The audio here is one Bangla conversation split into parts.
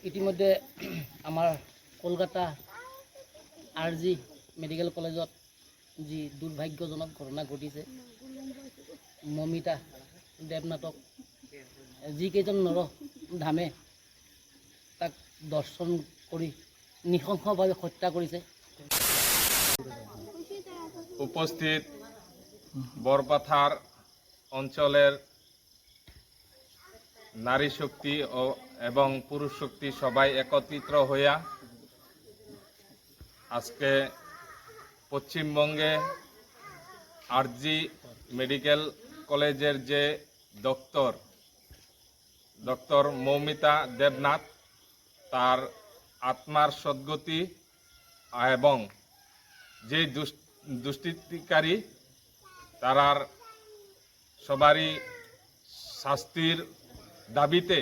ইতিমধ্যে আমাৰ কলকাতা RG মেডিকেল কলেজত যি দুৰ্ভাগ্যজনক ঘটনা ঘটিছে, মমিতা দেৱনাথক যিকেইজন নৰধামে তাক দৰ্শন কৰি নৃশংসভাৱে হত্যা কৰিছে। উপস্থিত বৰপাথার অঞ্চলের নারী শক্তি এবং পুরুষ শক্তি সবাই একত্রিত হইয়া আজকে পশ্চিমবঙ্গে RG মেডিকেল কলেজের যে ডক্টর মৌমিতা দেবনাথ তার আত্মার সদ্গতি এবং যে দুষ্কৃতিকারী তারার সবারই শাস্তির দাবিতে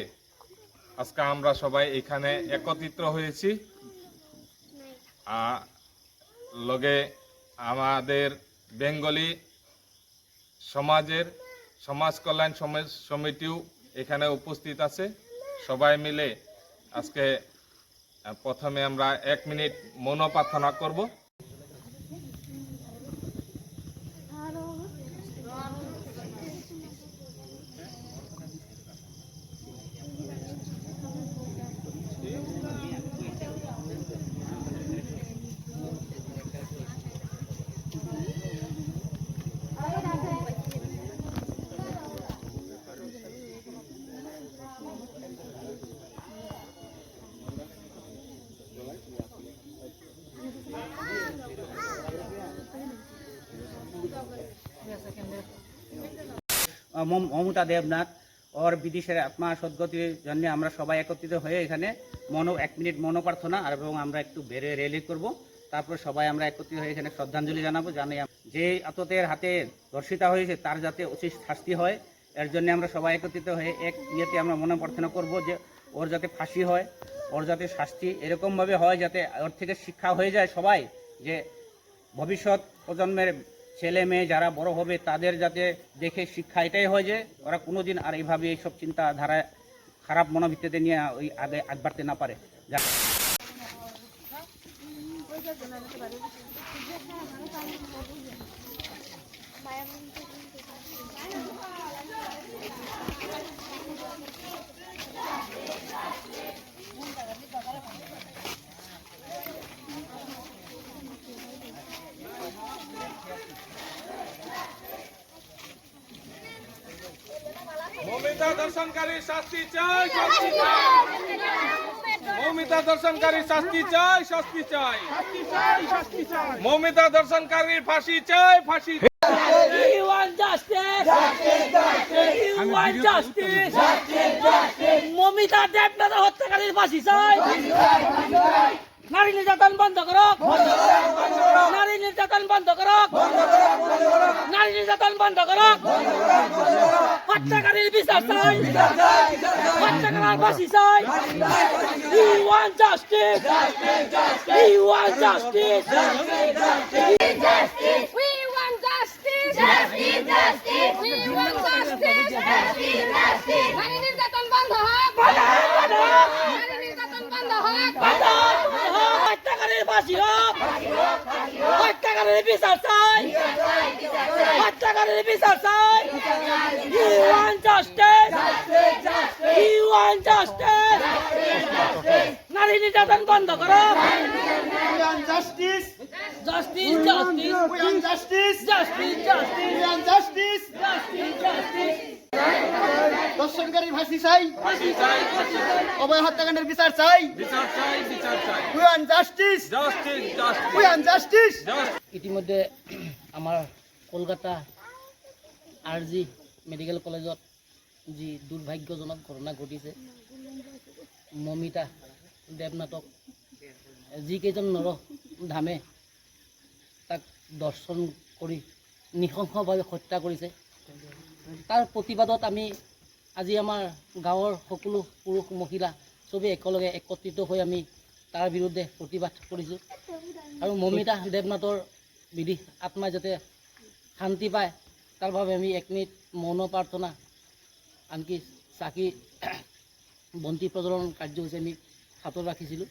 আজকে আমরা সবাই এখানে একত্রিত হয়েছি। লগে আমাদের বেঙ্গলি সমাজের সমাজ কল্যাণ সমিতিও এখানে উপস্থিত আছে। সবাই মিলে আজকে প্রথমে আমরা 1 মিনিট মৌন প্রার্থনা করব। মমতা দেবনাথ ওর বিদেশের আত্মা সদ্গতির জন্য আমরা সবাই একত্রিত হয়ে এখানে 1 মিনিট মৌন প্রার্থনা এবং আমরা একটু বেড়ে র্যালি করব। তারপর সবাই আমরা একত্রিত হয়ে এখানে শ্রদ্ধাঞ্জলি জানাবো। যে আততের হাতে ধর্ষিতা হয়েছে তার যাতে উচিত শাস্তি হয়, এর জন্য আমরা সবাই একত্রিত হয়ে এক ইয়েতে আমরা মৌন প্রার্থনা করব যে ওর যাতে ফাঁসি হয়, ওর যাতে শাস্তি এরকমভাবে হয় যাতে ওর থেকে শিক্ষা হয়ে যায় সবাই, যে ভবিষ্যৎ প্রজন্মের ছেলে মেয়ে যারা বড় হবে তাদের যাতে দেখে শিক্ষা এটাই হয় যে ওরা কোনোদিন আর এইভাবে এইসব চিন্তাধারা খারাপ মনোবৃত্তিতে নিয়ে ওই আগে বাড়তে না পারে। মৌমিতা দর্শনকারী শাস্তি চাই, শাস্তি চাই। মৌমিতা দর্শনকারী শাস্তি চাই, শাস্তি চাই। মৌমিতা দর্শনকারীর ফাঁসি চাই, ফাঁসি। We want justice. We want justice. Momita দেবনাথের হত্যাকারীর ফাঁসি চাই। নারী নির্যাতন বন্ধ করো, নারী নির্যাতন বন্ধ করো, নারী নির্যাতন বন্ধ করো। হত্যাকারীর বিচার চাই, হত্যাকারীর ফাঁসি চাই। We want justice. We want justice. We want justice. Justice, justice. We want justice. Justice, justice. নারী নির্যাতন বন্ধ হোক, নারী নির্যাতন বন্ধ হোক। হত্যাকারীর ফাঁসি হোক, হত্যাকারীর বিচার চাই, হত্যাকারীর বিচার চাই। You want justice. You want justice. নারী নির্যাতন বন্ধ করো। Justice! Justice, justice. We want justice! Justice, justice. We want justice! Justice, justice. দর্শনকারী ফাঁসি চাই, ফাঁসি চাই, ফাঁসি চাই। অভয় হত্যাকাণ্ডের বিচার চাই। বিচার চাই, বিচার চাই। We want justice! Justice, justice. We want justice! ইতিমধ্যে আমাৰ কলকাতা RG মেডিকেল কলেজত যি দুৰ্ভাগ্যজনক ঘটনা ঘটিছে, মমিতা দেৱনাথক যিকেইজন নৰধামে তাক দৰ্শন কৰি নৃশংসভাৱে হত্যা কৰিছে, তাৰ প্ৰতিবাদত আমি আজি আমাৰ গাঁৱৰ সকলো পুৰুষ মহিলা চবেই একেলগে একত্ৰিত হৈ আমি তাৰ বিৰুদ্ধে প্ৰতিবাদ কৰিছোঁ। আৰু মমিতা দেৱনাথৰ বিধি আত্মাই যাতে শান্তি পায় তাৰ বাবে আমি 1 মিনিট মৌন প্ৰাৰ্থনা আনকি চাকি বন্তি প্ৰজ্বলন কাৰ্যসূচী আমি হাতত ৰাখিছিলোঁ।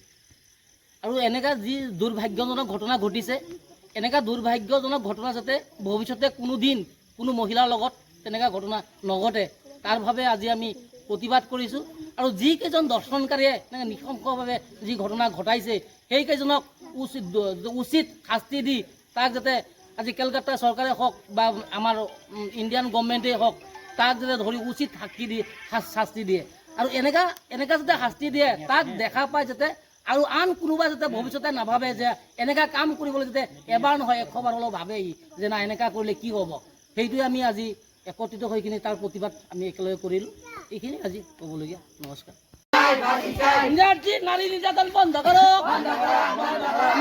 আৰু এনেকুৱা যি দুৰ্ভাগ্যজনক ঘটনা ঘটিছে, এনেকুৱা দুৰ্ভাগ্যজনক ঘটনা যাতে ভৱিষ্যতে কোনো দিন কোনো মহিলাৰ লগত তেনেকুৱা ঘটনা নঘটে, তাৰ বাবে আজি আমি প্ৰতিবাদ কৰিছোঁ। আৰু যিকেইজন দৰ্শনকাৰীয়ে এনেকৈ নৃশংসভাৱে যি ঘটনা ঘটাইছে, সেইকেইজনক উচিত শাস্তি দি তাক যাতে আজি কেলকাতা চৰকাৰে হওক বা আমাৰ ইণ্ডিয়ান গভৰ্ণমেণ্টেই হওক, তাক যাতে ধৰি উচিত শাস্তি দিয়ে। আৰু এনেকুৱা যাতে শাস্তি দিয়ে, তাক দেখা পাই যাতে আৰু আন কোনোবা যাতে ভৱিষ্যতে নাভাবে যে এনেকুৱা কাম কৰিবলৈ যাতে এবাৰ নহয় 100 বাৰ হ'লেও ভাবেই যে না এনেকুৱা কৰিলে কি হ'ব। সেইটোৱে আমি আজি একত্ৰিত হৈ কিনে তাৰ প্ৰতিবাদ আমি একেলগে কৰিলোঁ। এইখিনি আজি ক'বলগীয়া। নমস্কাৰ। নারী নির্যাতন বন্ধ করো,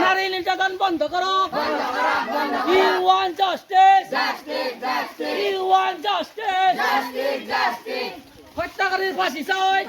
নারী নির্যাতন বন্ধ করো। You want justice, you want justice, হত্যাকারীর ফাঁসি চাই।